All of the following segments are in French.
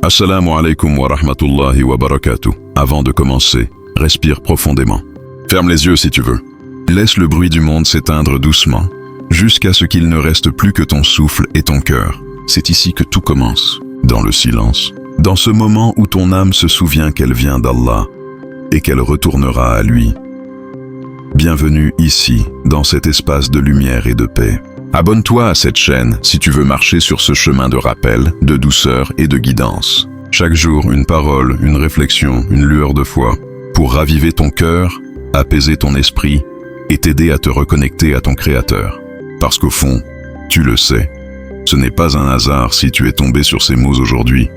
Assalamu alaikum wa rahmatullahi wa barakatuh. Avant de commencer, respire profondément. Ferme les yeux si tu veux. Laisse le bruit du monde s'éteindre doucement, jusqu'à ce qu'il ne reste plus que ton souffle et ton cœur. C'est ici que tout commence, dans le silence. Dans ce moment où ton âme se souvient qu'elle vient d'Allah et qu'elle retournera à lui. Bienvenue ici, dans cet espace de lumière et de paix. Abonne-toi à cette chaîne si tu veux marcher sur ce chemin de rappel, de douceur et de guidance. Chaque jour, une parole, une réflexion, une lueur de foi, pour raviver ton cœur, apaiser ton esprit et t'aider à te reconnecter à ton Créateur. Parce qu'au fond, tu le sais, ce n'est pas un hasard si tu es tombé sur ces mots aujourd'hui.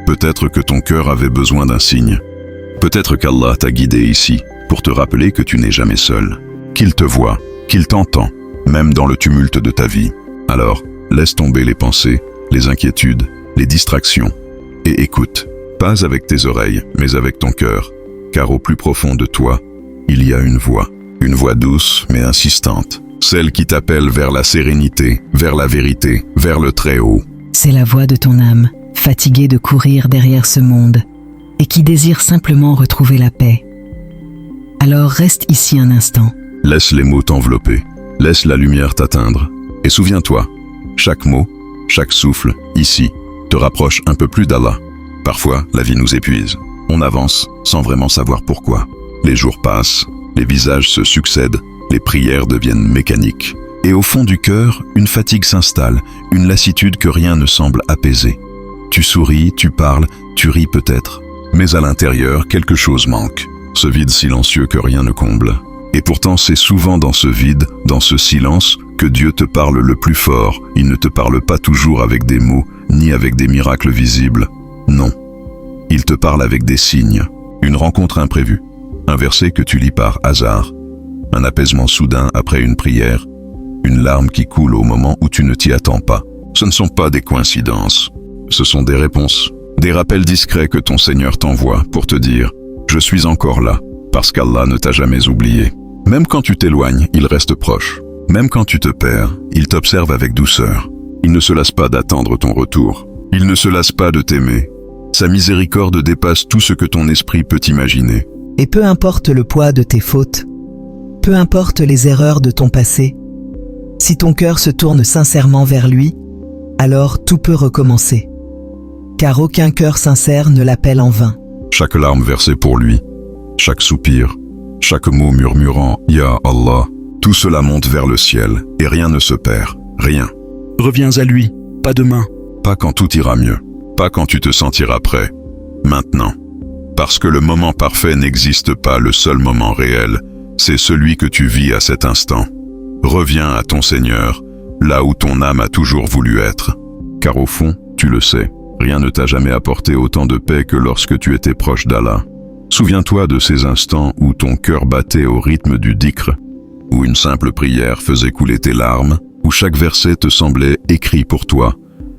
Peut-être que ton cœur avait besoin d'un signe. Peut-être qu'Allah t'a guidé ici pour te rappeler que tu n'es jamais seul, qu'il te voit, qu'il t'entend, même dans le tumulte de ta vie. Alors, laisse tomber les pensées, les inquiétudes, les distractions, et écoute, pas avec tes oreilles, mais avec ton cœur, car au plus profond de toi, il y a une voix douce mais insistante, celle qui t'appelle vers la sérénité, vers la vérité, vers le Très-Haut. C'est la voix de ton âme, fatiguée de courir derrière ce monde, et qui désire simplement retrouver la paix. Alors reste ici un instant. Laisse les mots t'envelopper. Laisse la lumière t'atteindre. Et souviens-toi, chaque mot, chaque souffle, ici, te rapproche un peu plus d'Allah. Parfois, la vie nous épuise. On avance sans vraiment savoir pourquoi. Les jours passent, les visages se succèdent, les prières deviennent mécaniques. Et au fond du cœur, une fatigue s'installe, une lassitude que rien ne semble apaiser. Tu souris, tu parles, tu ris peut-être. Mais à l'intérieur, quelque chose manque. Ce vide silencieux que rien ne comble. Et pourtant, c'est souvent dans ce vide, dans ce silence, que Dieu te parle le plus fort. Il ne te parle pas toujours avec des mots, ni avec des miracles visibles. Non. Il te parle avec des signes. Une rencontre imprévue. Un verset que tu lis par hasard. Un apaisement soudain après une prière. Une larme qui coule au moment où tu ne t'y attends pas. Ce ne sont pas des coïncidences. Ce sont des réponses. Des rappels discrets que ton Seigneur t'envoie pour te dire « Je suis encore là ». Parce qu'Allah ne t'a jamais oublié. Même quand tu t'éloignes, il reste proche. Même quand tu te perds, il t'observe avec douceur. Il ne se lasse pas d'attendre ton retour. Il ne se lasse pas de t'aimer. Sa miséricorde dépasse tout ce que ton esprit peut imaginer. Et peu importe le poids de tes fautes, peu importe les erreurs de ton passé, si ton cœur se tourne sincèrement vers lui, alors tout peut recommencer. Car aucun cœur sincère ne l'appelle en vain. Chaque larme versée pour lui, chaque soupir, chaque mot murmurant « Ya Allah », tout cela monte vers le ciel et rien ne se perd, rien. Reviens à lui, pas demain, pas quand tout ira mieux, pas quand tu te sentiras prêt, maintenant. Parce que le moment parfait n'existe pas, le seul moment réel, c'est celui que tu vis à cet instant. Reviens à ton Seigneur, là où ton âme a toujours voulu être. Car au fond, tu le sais, rien ne t'a jamais apporté autant de paix que lorsque tu étais proche d'Allah. Souviens-toi de ces instants où ton cœur battait au rythme du dhikr, où une simple prière faisait couler tes larmes, où chaque verset te semblait écrit pour toi.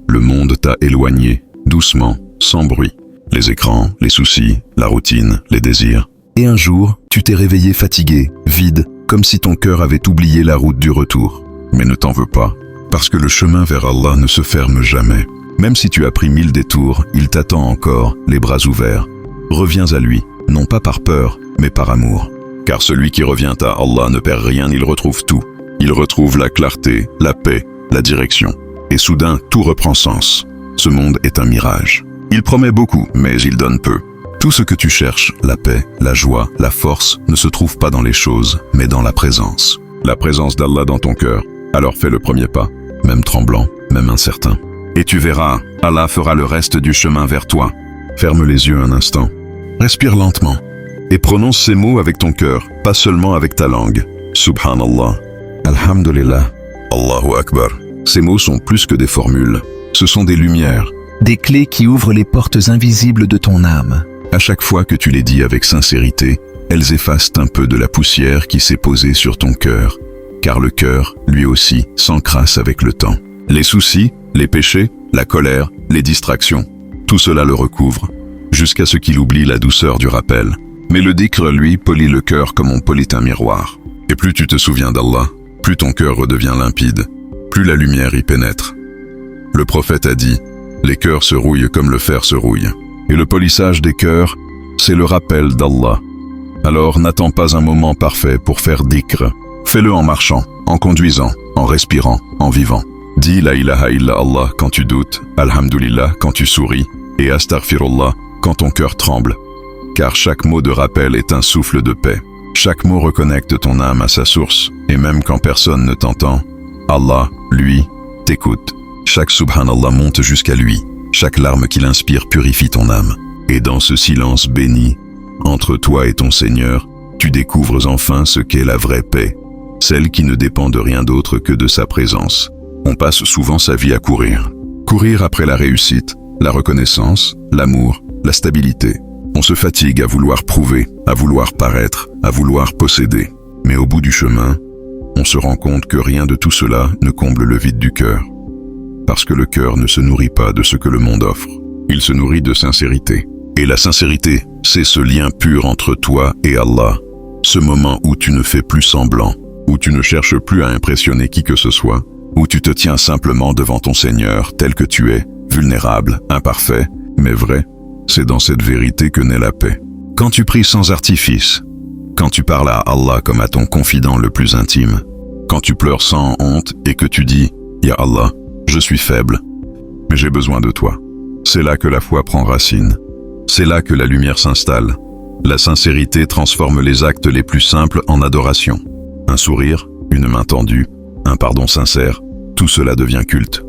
Le monde t'a éloigné, doucement, sans bruit. Les écrans, les soucis, la routine, les désirs. Et un jour, tu t'es réveillé fatigué, vide, comme si ton cœur avait oublié la route du retour. Mais ne t'en veux pas, parce que le chemin vers Allah ne se ferme jamais. Même si tu as pris 1000 détours, il t'attend encore, les bras ouverts. Reviens à lui. Non pas par peur, mais par amour. Car celui qui revient à Allah ne perd rien, il retrouve tout. Il retrouve la clarté, la paix, la direction. Et soudain, tout reprend sens. Ce monde est un mirage. Il promet beaucoup, mais il donne peu. Tout ce que tu cherches, la paix, la joie, la force, ne se trouve pas dans les choses, mais dans la présence. La présence d'Allah dans ton cœur. Alors fais le premier pas, même tremblant, même incertain. Et tu verras, Allah fera le reste du chemin vers toi. Ferme les yeux un instant. Respire lentement et prononce ces mots avec ton cœur, pas seulement avec ta langue. Subhanallah, Alhamdulillah, Allahu Akbar. Ces mots sont plus que des formules. Ce sont des lumières. Des clés qui ouvrent les portes invisibles de ton âme. À chaque fois que tu les dis avec sincérité, elles effacent un peu de la poussière qui s'est posée sur ton cœur. Car le cœur, lui aussi, s'encrasse avec le temps. Les soucis, les péchés, la colère, les distractions, tout cela le recouvre. Jusqu'à ce qu'il oublie la douceur du rappel. Mais le dhikr, lui, polit le cœur comme on polit un miroir. Et plus tu te souviens d'Allah, plus ton cœur redevient limpide, plus la lumière y pénètre. Le prophète a dit Les cœurs se rouillent comme le fer se rouille. Et le polissage des cœurs, c'est le rappel d'Allah. Alors n'attends pas un moment parfait pour faire dhikr. Fais-le en marchant, en conduisant, en respirant, en vivant. Dis la ilaha illa Allah quand tu doutes, alhamdulillah quand tu souris, et astaghfirullah quand ton cœur tremble. Car chaque mot de rappel est un souffle de paix. Chaque mot reconnecte ton âme à sa source, et même quand personne ne t'entend, Allah, lui, t'écoute. Chaque subhanallah monte jusqu'à lui. Chaque larme qu'il inspire purifie ton âme. Et dans ce silence béni, entre toi et ton Seigneur, tu découvres enfin ce qu'est la vraie paix, celle qui ne dépend de rien d'autre que de sa présence. On passe souvent sa vie à courir. Courir après la réussite, la reconnaissance, l'amour, la stabilité. On se fatigue à vouloir prouver, à vouloir paraître, à vouloir posséder. Mais au bout du chemin, on se rend compte que rien de tout cela ne comble le vide du cœur. Parce que le cœur ne se nourrit pas de ce que le monde offre. Il se nourrit de sincérité. Et la sincérité, c'est ce lien pur entre toi et Allah. Ce moment où tu ne fais plus semblant, où tu ne cherches plus à impressionner qui que ce soit, où tu te tiens simplement devant ton Seigneur tel que tu es, vulnérable, imparfait, mais vrai. C'est dans cette vérité que naît la paix. Quand tu pries sans artifice, quand tu parles à Allah comme à ton confident le plus intime, quand tu pleures sans honte et que tu dis « Ya Allah, je suis faible, mais j'ai besoin de toi », c'est là que la foi prend racine. C'est là que la lumière s'installe. La sincérité transforme les actes les plus simples en adoration. Un sourire, une main tendue, un pardon sincère, tout cela devient culte.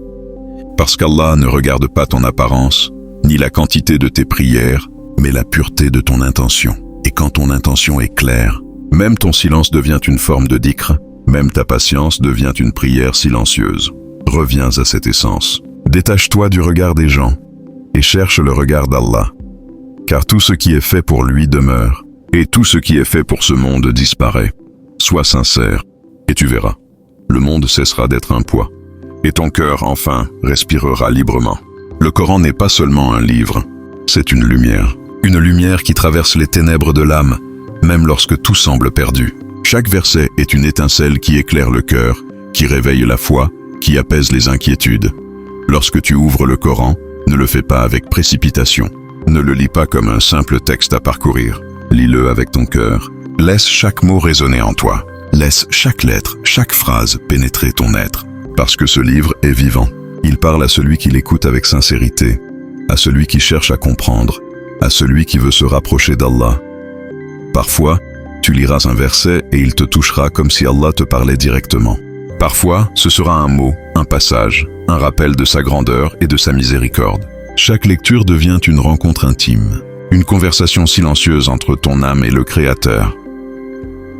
Parce qu'Allah ne regarde pas ton apparence, ni la quantité de tes prières, mais la pureté de ton intention. Et quand ton intention est claire, même ton silence devient une forme de dhikr, même ta patience devient une prière silencieuse. Reviens à cette essence. Détache-toi du regard des gens et cherche le regard d'Allah. Car tout ce qui est fait pour lui demeure, et tout ce qui est fait pour ce monde disparaît. Sois sincère, et tu verras. Le monde cessera d'être un poids, et ton cœur, enfin, respirera librement. Le Coran n'est pas seulement un livre, c'est une lumière qui traverse les ténèbres de l'âme, même lorsque tout semble perdu. Chaque verset est une étincelle qui éclaire le cœur, qui réveille la foi, qui apaise les inquiétudes. Lorsque tu ouvres le Coran, ne le fais pas avec précipitation. Ne le lis pas comme un simple texte à parcourir. Lis-le avec ton cœur. Laisse chaque mot résonner en toi. Laisse chaque lettre, chaque phrase pénétrer ton être. Parce que ce livre est vivant. Il parle à celui qui l'écoute avec sincérité, à celui qui cherche à comprendre, à celui qui veut se rapprocher d'Allah. Parfois, tu liras un verset et il te touchera comme si Allah te parlait directement. Parfois, ce sera un mot, un passage, un rappel de sa grandeur et de sa miséricorde. Chaque lecture devient une rencontre intime, une conversation silencieuse entre ton âme et le Créateur.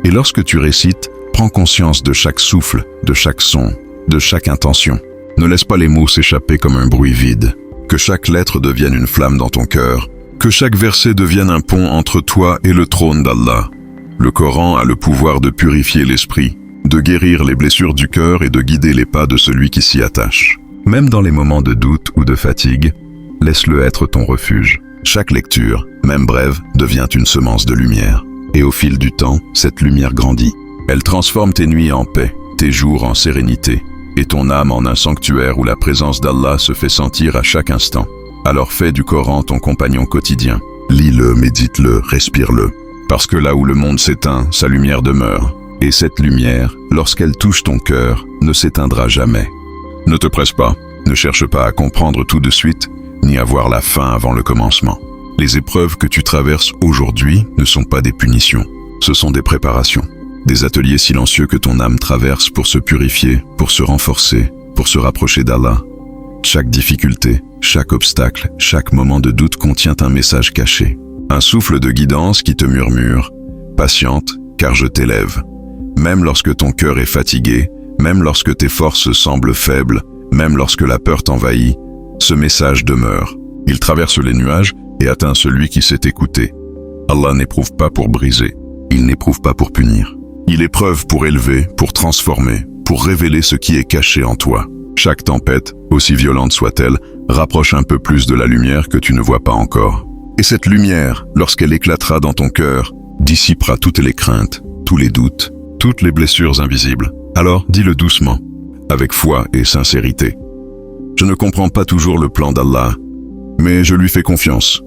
Et lorsque tu récites, prends conscience de chaque souffle, de chaque son, de chaque intention. Ne laisse pas les mots s'échapper comme un bruit vide. Que chaque lettre devienne une flamme dans ton cœur. Que chaque verset devienne un pont entre toi et le trône d'Allah. Le Coran a le pouvoir de purifier l'esprit, de guérir les blessures du cœur et de guider les pas de celui qui s'y attache. Même dans les moments de doute ou de fatigue, laisse-le être ton refuge. Chaque lecture, même brève, devient une semence de lumière. Et au fil du temps, cette lumière grandit. Elle transforme tes nuits en paix, tes jours en sérénité, et ton âme en un sanctuaire où la présence d'Allah se fait sentir à chaque instant. Alors fais du Coran ton compagnon quotidien. Lis-le, médite-le, respire-le. Parce que là où le monde s'éteint, sa lumière demeure. Et cette lumière, lorsqu'elle touche ton cœur, ne s'éteindra jamais. Ne te presse pas, ne cherche pas à comprendre tout de suite, ni à voir la fin avant le commencement. Les épreuves que tu traverses aujourd'hui ne sont pas des punitions, ce sont des préparations, des ateliers silencieux que ton âme traverse pour se purifier, pour se renforcer, pour se rapprocher d'Allah. Chaque difficulté, chaque obstacle, chaque moment de doute contient un message caché, un souffle de guidance qui te murmure « Patiente, car je t'élève ». Même lorsque ton cœur est fatigué, même lorsque tes forces semblent faibles, même lorsque la peur t'envahit, ce message demeure. Il traverse les nuages et atteint celui qui sait écouter. Allah n'éprouve pas pour briser, il n'éprouve pas pour punir. Il éprouve pour élever, pour transformer, pour révéler ce qui est caché en toi. Chaque tempête, aussi violente soit-elle, rapproche un peu plus de la lumière que tu ne vois pas encore. Et cette lumière, lorsqu'elle éclatera dans ton cœur, dissipera toutes les craintes, tous les doutes, toutes les blessures invisibles. Alors dis-le doucement, avec foi et sincérité. Je ne comprends pas toujours le plan d'Allah, mais je lui fais confiance.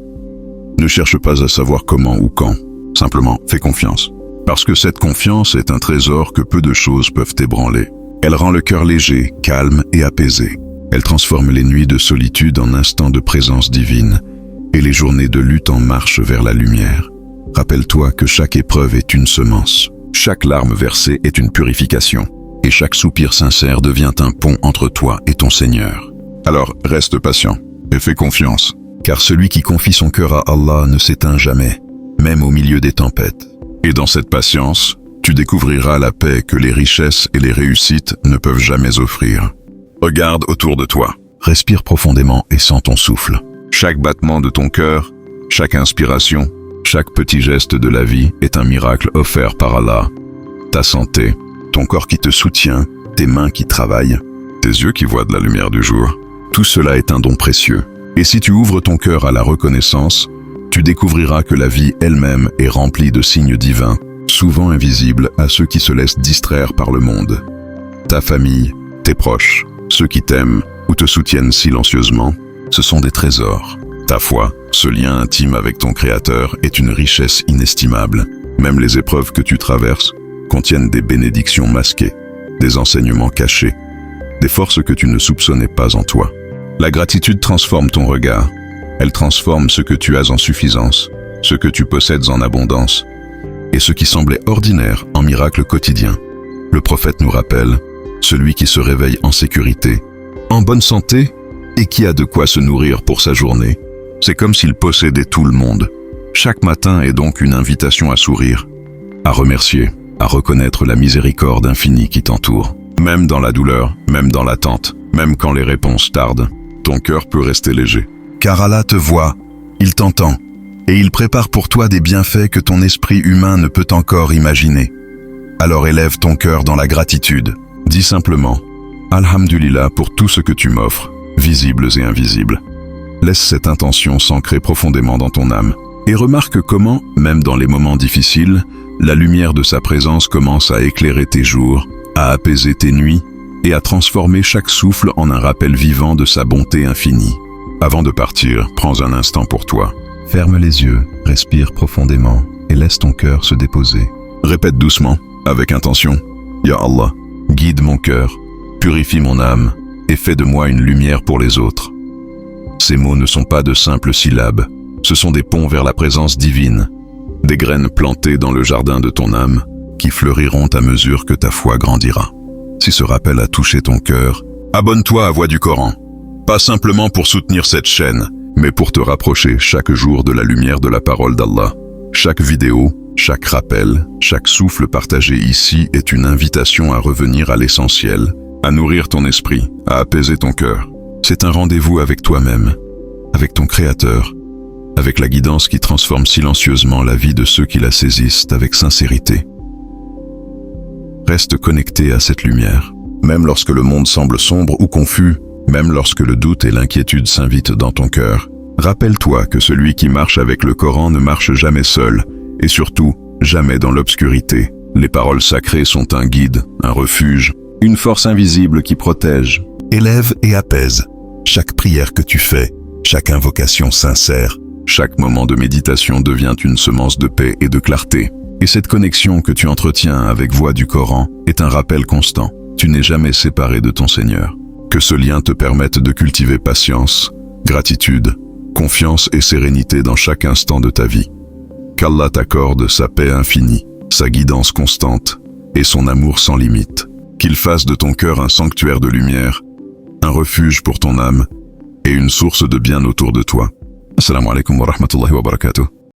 Ne cherche pas à savoir comment ou quand, simplement fais confiance. Parce que cette confiance est un trésor que peu de choses peuvent ébranler. Elle rend le cœur léger, calme et apaisé. Elle transforme les nuits de solitude en instants de présence divine et les journées de lutte en marche vers la lumière. Rappelle-toi que chaque épreuve est une semence, chaque larme versée est une purification, et chaque soupir sincère devient un pont entre toi et ton Seigneur. Alors reste patient et fais confiance, car celui qui confie son cœur à Allah ne s'éteint jamais, même au milieu des tempêtes. Et dans cette patience, tu découvriras la paix que les richesses et les réussites ne peuvent jamais offrir. Regarde autour de toi, respire profondément et sens ton souffle. Chaque battement de ton cœur, chaque inspiration, chaque petit geste de la vie est un miracle offert par Allah. Ta santé, ton corps qui te soutient, tes mains qui travaillent, tes yeux qui voient de la lumière du jour, tout cela est un don précieux. Et si tu ouvres ton cœur à la reconnaissance, tu découvriras que la vie elle-même est remplie de signes divins, souvent invisibles à ceux qui se laissent distraire par le monde. Ta famille, tes proches, ceux qui t'aiment ou te soutiennent silencieusement, ce sont des trésors. Ta foi, ce lien intime avec ton Créateur, est une richesse inestimable. Même les épreuves que tu traverses contiennent des bénédictions masquées, des enseignements cachés, des forces que tu ne soupçonnais pas en toi. La gratitude transforme ton regard. Elle transforme ce que tu as en suffisance, ce que tu possèdes en abondance, et ce qui semblait ordinaire en miracle quotidien. Le prophète nous rappelle, celui qui se réveille en sécurité, en bonne santé, et qui a de quoi se nourrir pour sa journée, c'est comme s'il possédait tout le monde. Chaque matin est donc une invitation à sourire, à remercier, à reconnaître la miséricorde infinie qui t'entoure. Même dans la douleur, même dans l'attente, même quand les réponses tardent, ton cœur peut rester léger. Car Allah te voit, il t'entend, et il prépare pour toi des bienfaits que ton esprit humain ne peut encore imaginer. Alors élève ton cœur dans la gratitude. Dis simplement « Alhamdulillah pour tout ce que tu m'offres, visibles et invisibles ». Laisse cette intention s'ancrer profondément dans ton âme. Et remarque comment, même dans les moments difficiles, la lumière de sa présence commence à éclairer tes jours, à apaiser tes nuits et à transformer chaque souffle en un rappel vivant de sa bonté infinie. Avant de partir, prends un instant pour toi. Ferme les yeux, respire profondément et laisse ton cœur se déposer. Répète doucement, avec intention. Ya Allah, guide mon cœur, purifie mon âme et fais de moi une lumière pour les autres. Ces mots ne sont pas de simples syllabes, ce sont des ponts vers la présence divine, des graines plantées dans le jardin de ton âme qui fleuriront à mesure que ta foi grandira. Si ce rappel a touché ton cœur, abonne-toi à Voix du Coran. Pas simplement pour soutenir cette chaîne, mais pour te rapprocher chaque jour de la lumière de la parole d'Allah. Chaque vidéo, chaque rappel, chaque souffle partagé ici est une invitation à revenir à l'essentiel, à nourrir ton esprit, à apaiser ton cœur. C'est un rendez-vous avec toi-même, avec ton Créateur, avec la guidance qui transforme silencieusement la vie de ceux qui la saisissent avec sincérité. Reste connecté à cette lumière, même lorsque le monde semble sombre ou confus, même lorsque le doute et l'inquiétude s'invitent dans ton cœur. Rappelle-toi que celui qui marche avec le Coran ne marche jamais seul, et surtout, jamais dans l'obscurité. Les paroles sacrées sont un guide, un refuge, une force invisible qui protège, élève et apaise. Chaque prière que tu fais, chaque invocation sincère, chaque moment de méditation devient une semence de paix et de clarté. Et cette connexion que tu entretiens avec Voix du Coran est un rappel constant. Tu n'es jamais séparé de ton Seigneur. Que ce lien te permette de cultiver patience, gratitude, confiance et sérénité dans chaque instant de ta vie. Qu'Allah t'accorde sa paix infinie, sa guidance constante et son amour sans limite. Qu'il fasse de ton cœur un sanctuaire de lumière, un refuge pour ton âme et une source de bien autour de toi. Assalamu alaikum wa rahmatullahi wa barakatuh.